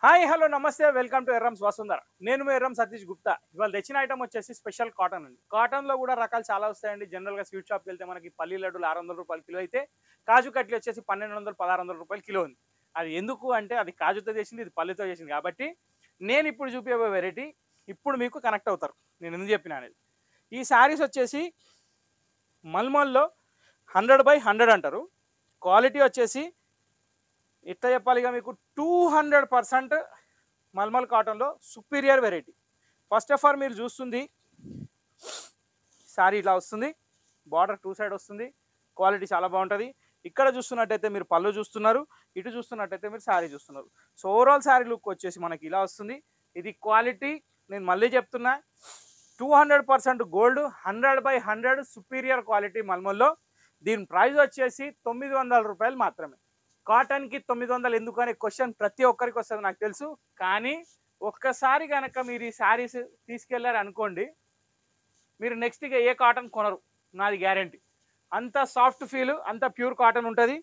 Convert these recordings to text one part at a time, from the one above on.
Hi hello నమస్తే welcome to Errams Vasundhara. నేను మీ ఎర్రం సతీష్ గుప్తా. ఇవాళ తెచ్చిన ఐటమ్ వచ్చేసి స్పెషల్ కాటన్ అండి. కాటన్లో కూడా రకాలు చాలా వస్తాయండి. జనరల్గా స్వీట్ షాప్కి వెళ్తే మనకి పల్లి లడ్డూలు 600 రూపాయలు కిలో అయితే కాజు కట్లీ వచ్చేసి 1200 1600 రూపాయలు కిలో ఉంది. అది ఎందుకు అంటే అది కాజుతో చేసింది, ఇది పల్లితో చేసింది కాబట్టి నేను ఇప్పుడు చూపించబోయే వెరైటీ ఇప్పుడు మీకు కనెక్ట్ అవుతారు నేను ఎందుకు చెప్పిన అనేది. ఈ శారీస్ వచ్చేసి మల్మల్లో 100/100 అంటారు. క్వాలిటీ వచ్చేసి ఎట్లా చెప్పాలిగా మీకు 200% మల్మల్ కాటన్లో superior variety. First of all మీరు చూస్తుంది శారీ ఇలా వస్తుంది, బార్డర్ 2 సైడ్ వస్తుంది, క్వాలిటీ చాలా బాగుంటుంది. ఇక్కడ చూస్తున్నట్టయితే మీరు పళ్ళు చూస్తున్నారు, ఇటు చూస్తున్నట్టయితే మీరు శారీ చూస్తున్నారు. సో ఓవరాల్ శారీ లుక్ వచ్చేసి మనకి ఇలా వస్తుంది. ఇది క్వాలిటీ నేను మళ్ళీ చెప్తున్నా 200% గోల్డ్, 100/100 సుపీరియర్ క్వాలిటీ మల్మల్లో. దీని ప్రైస్ వచ్చేసి 900 రూపాయలు మాత్రమే. కాటన్కి 900 ఎందుకు అనే క్వశ్చన్ ప్రతి ఒక్కరికి వస్తుంది నాకు తెలుసు. కానీ ఒక్కసారి కనుక మీరు ఈ శారీస్ తీసుకెళ్లారు అనుకోండి, మీరు నెక్స్ట్గా ఏ కాటన్ కొనరు, నాది గ్యారంటీ. అంత సాఫ్ట్ ఫీల్, అంత ప్యూర్ కాటన్ ఉంటుంది.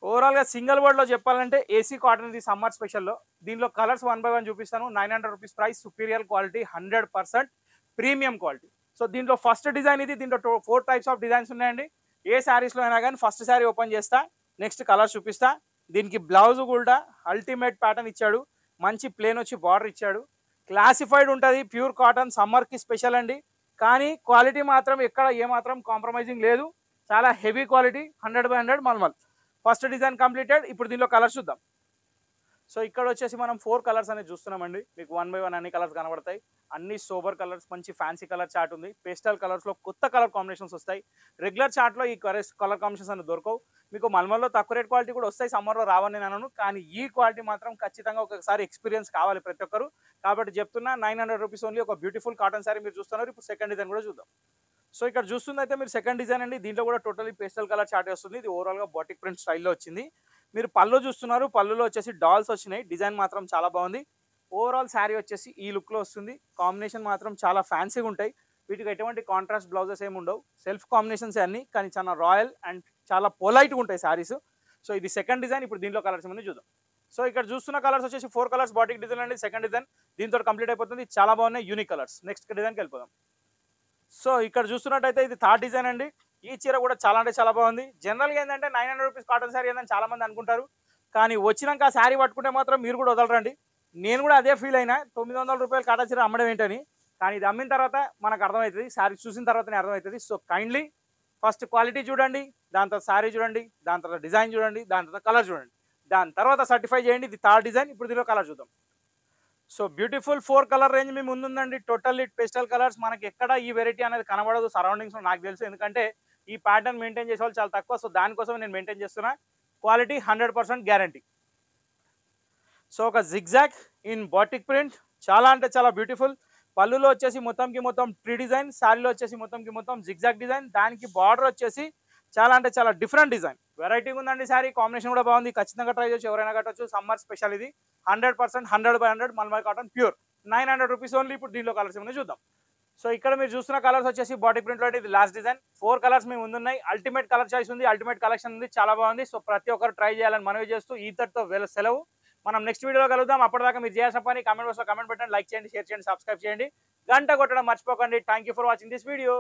ఓవరాల్గా సింగిల్ వర్డ్లో చెప్పాలంటే ఏసీ కాటన్ ఇది సమ్మర్ స్పెషల్లో. దీనిలో కలర్స్ 1 by 1 చూపిస్తాను. 900 rupees price, superior quality, 100% premium quality. So దీంట్లో ఫస్ట్ డిజైన్ ఇది. దీంట్లో 4 టైప్స్ ఆఫ్ డిజైన్స్ ఉన్నాయండి. ఏ శారీస్లో అయినా కానీ ఫస్ట్ శారీ ఓపెన్ చేస్తా, నెక్స్ట్ కలర్ చూపిస్తా. దీనికి బ్లౌజ్ కూడా అల్టిమేట్ ప్యాటర్న్ ఇచ్చాడు, మంచి ప్లేన్ వచ్చి బార్డర్ ఇచ్చాడు. క్లాసిఫైడ్ ఉంటుంది, ప్యూర్ కాటన్, సమ్మర్కి స్పెషల్ అండి. కానీ క్వాలిటీ మాత్రం ఎక్కడ ఏమాత్రం కాంప్రమైజింగ్ లేదు, చాలా heavy quality, 100/100 mulmul. First design completed. ఇప్పుడు దీనిలో కలర్స్ చూద్దాం. సో ఇక్కడ వచ్చేసి మనం 4 కలర్స్ అనేది చూస్తున్నామండి. మీకు 1 by 1 అన్ని కలర్స్ కనబడతాయి. అన్ని సోబర్ కలర్స్, మంచి ఫ్యాన్సీ కలర్ చార్ట్ ఉంది. పేస్టల్ కలర్స్లో కొత్త కలర్ కాంబినేషన్స్ వస్తాయి. రెగ్యులర్ చార్ట్లో ఈ కలర్ కాంబినేషన్స్ అనేది దొరకవు. మీకు మల్మల్లో తక్కువ రేట్ క్వాలిటీ కూడా వస్తాయి, సమ్మర్లో రావని నేను అనను. కానీ ఈ క్వాలిటీ మాత్రం ఖచ్చితంగా ఒకసారి ఎక్స్పీరియన్స్ కావాలి ప్రతి ఒక్కరు. కాబట్టి చెప్తున్నా 900 రూపీస్ ఓన్లీ. ఒక బ్యూటిఫుల్ కాటన్ శారీ మీరు చూస్తున్నారు. ఇప్పుడు సెకండ్ డిజైన్ కూడా చూద్దాం. సో ఇక్కడ చూస్తుంది అయితే మీరు సెకండ్ డిజైన్ అండి. దీంట్లో కూడా టోటలీ పేస్టల్ కలర్ చార్ట్ వస్తుంది. ఇది ఓవరాల్గా బాటిక్ ప్రింట్ స్టైల్లో వచ్చింది. మీరు పళ్ళు చూస్తున్నారు, పళ్ళులో వచ్చేసి డాల్స్ వచ్చినాయి. డిజైన్ మాత్రం చాలా బాగుంది. ఓవరాల్ శారీ వచ్చేసి ఈ లుక్లో వస్తుంది. కాంబినేషన్ మాత్రం చాలా ఫ్యాన్సీగా ఉంటాయి. వీటికి ఎటువంటి కాంట్రాస్ట్ బ్లౌజెస్ ఏమి ఉండవు, సెల్ఫ్ కాంబినేషన్స్ అన్ని. కానీ చాలా రాయల్ అండ్ చాలా పొలైట్గా ఉంటాయి శారీస్. సో ఇది సెకండ్ డిజైన్. ఇప్పుడు దీంట్లో కలర్స్ ఏమన్నా చూద్దాం. సో ఇక్కడ చూస్తున్న కలర్స్ వచ్చేసి 4 కలర్స్ బాటిక్ డిజైన్ అండి. సెకండ్ డిజైన్ దీంతో కంప్లీట్ అయిపోతుంది. చాలా బాగున్నాయి యూనిక్ కలర్స్. నెక్స్ట్ డిజైన్కి వెళ్ళిపోదాం. సో ఇక్కడ చూస్తున్నట్టయితే ఇది థర్డ్ డిజైన్ అండి. ఈ చీర కూడా చాలా అంటే చాలా బాగుంది. జనరల్గా ఏంటంటే 900 రూపీస్ కాటన్ శారీ ఏంటని చాలా మంది అనుకుంటారు. కానీ వచ్చినాక ఆ శారీ పట్టుకుంటే మాత్రం మీరు కూడా వదలరండి. నేను కూడా అదే ఫీల్ అయినా, 900 రూపాయలు కాటన్ చీర అమ్మడం ఏంటని. కానీ ఇది అమ్మిన తర్వాత మనకు అర్థమవుతుంది, శారీ చూసిన తర్వాతనే అర్థమవుతుంది. సో కైండ్లీ ఫస్ట్ క్వాలిటీ చూడండి, దాని తర్వాత శారీ చూడండి, దాని తర్వాత డిజైన్ చూడండి, దాని తర్వాత కలర్ చూడండి, దాని తర్వాత సర్టిఫై చేయండి. ఇది థర్డ్ డిజైన్. ఇప్పుడు దీనిలో కలర్ చూద్దాం. సో బ్యూటిఫుల్ 4 కలర్ రేంజ్ మీ ముందుందండి. Totally pastel colours. మనకి ఎక్కడ ఈ వెరైటీ అనేది కనబడదు సరౌండింగ్స్లో నాకు తెలుసు. ఎందుకంటే ఈ ప్యాటర్న్ మెయింటైన్ చేసే వాళ్ళు చాలా తక్కువ. సో దానికోసం నేను మెయింటైన్ చేస్తున్నా. Quality 100% guarantee. సో ఒక జిగ్జాగ్ ఇన్ బాటిక్ ప్రింట్, చాలా అంటే చాలా బ్యూటిఫుల్. పళ్ళులో వచ్చేసి మొత్తంకి మొత్తం ట్రీ డిజైన్, శారీలో వచ్చేసి మొత్తంకి మొత్తం జిగ్జాగ్ డిజైన్. దానికి బార్డర్ వచ్చేసి చాలా అంటే చాలా డిఫరెంట్ డిజైన్. వెరైటీ ఉందండి శారీ. కాంబినేషన్ కూడా బాగుంది. ఖచ్చితంగా ట్రై చేయొచ్చు, ఎవరైనా కట్టొచ్చు. సమ్మర్ స్పెషల్ ఇది. 100% 100/100 mulmul cotton pure. 900 rupees only. ఇప్పుడు దీంట్లో కలర్స్ ఏమైనా చూద్దాం. సో ఇక్కడ మీరు చూస్తున్న కలర్స్ వచ్చేసి బాటిక్ ప్రింట్లో ఇది లాస్ట్ డిజైన్. 4 కలర్స్ మీ ముందున్నాయి. అల్టిమేట్ కలర్ చాయిస్ ఉంది, అల్టిమేట్ కలెక్షన్ ఉంది, చాలా బాగుంది. సో ప్రతి ఒక్కరు ట్రై చేయాలని మనవి చేస్తూ ఈతటితో సెలవు. మనం నెక్స్ట్ వీడియోలో కలుద్దాం. అప్పటిదాకా మీరు చేయాల్సిన పని కామెంట్ బాక్స్లో కామెంట్ పెట్టండి, లైక్ చేయండి, షేర్ చేయండి, సబ్స్క్రైబ్ చేయండి, గంట కొట్టడం మర్చిపోకండి. Thank you for watching this video.